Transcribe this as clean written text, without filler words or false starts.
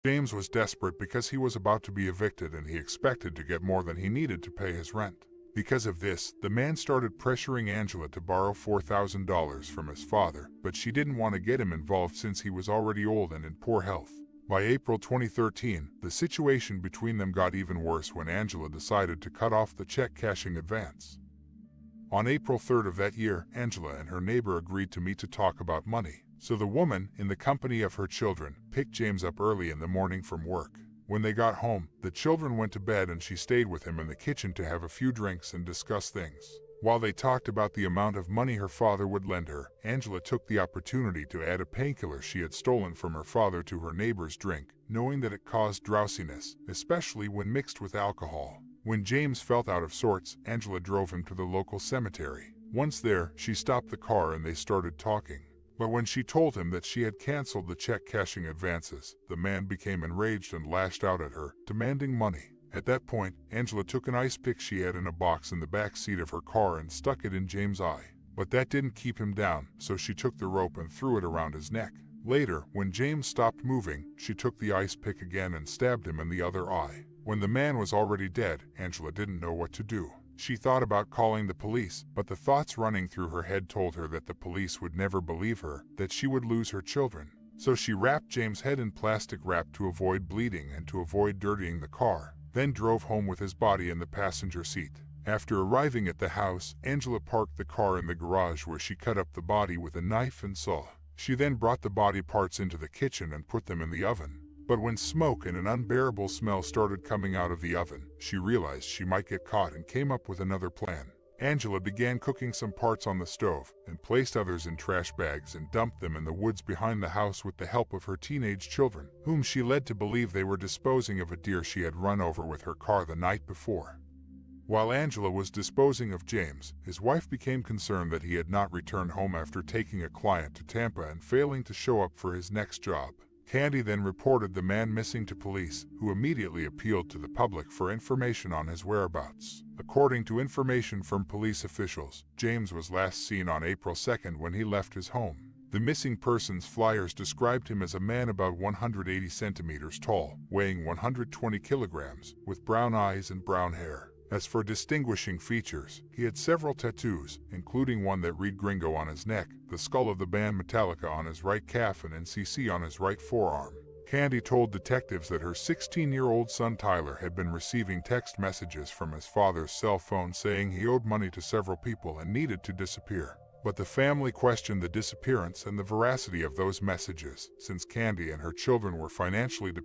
James was desperate because he was about to be evicted and he expected to get more than he needed to pay his rent. Because of this, the man started pressuring Angela to borrow $4,000 from his father, but she didn't want to get him involved since he was already old and in poor health. By April 2013, the situation between them got even worse when Angela decided to cut off the check cashing advance. On April 3rd of that year, Angela and her neighbor agreed to meet to talk about money. So the woman, in the company of her children, picked James up early in the morning from work. When they got home, the children went to bed and she stayed with him in the kitchen to have a few drinks and discuss things. While they talked about the amount of money her father would lend her, Angela took the opportunity to add a painkiller she had stolen from her father to her neighbor's drink, knowing that it caused drowsiness, especially when mixed with alcohol. When James felt out of sorts, Angela drove him to the local cemetery. Once there, she stopped the car and they started talking. But when she told him that she had canceled the check cashing advances, the man became enraged and lashed out at her, demanding money. At that point, Angela took an ice pick she had in a box in the back seat of her car and stuck it in James' eye. But that didn't keep him down, so she took the rope and threw it around his neck. Later, when James stopped moving, she took the ice pick again and stabbed him in the other eye. When the man was already dead, Angela didn't know what to do. She thought about calling the police, but the thoughts running through her head told her that the police would never believe her, that she would lose her children. So she wrapped James' head in plastic wrap to avoid bleeding and to avoid dirtying the car, then drove home with his body in the passenger seat. After arriving at the house, Angela parked the car in the garage where she cut up the body with a knife and saw. She then brought the body parts into the kitchen and put them in the oven. But when smoke and an unbearable smell started coming out of the oven, she realized she might get caught and came up with another plan. Angela began cooking some parts on the stove and placed others in trash bags and dumped them in the woods behind the house with the help of her teenage children, whom she led to believe they were disposing of a deer she had run over with her car the night before. While Angela was disposing of James, his wife became concerned that he had not returned home after taking a client to Tampa and failing to show up for his next job. Candy then reported the man missing to police, who immediately appealed to the public for information on his whereabouts. According to information from police officials, James was last seen on April 2nd when he left his home. The missing persons flyers described him as a man about 180 centimeters tall, weighing 120 kilograms, with brown eyes and brown hair. As for distinguishing features, he had several tattoos, including one that read Gringo on his neck, the skull of the band Metallica on his right calf and NCC on his right forearm. Candy told detectives that her 16-year-old son Tyler had been receiving text messages from his father's cell phone saying he owed money to several people and needed to disappear. But the family questioned the disappearance and the veracity of those messages, since Candy and her children were financially dependent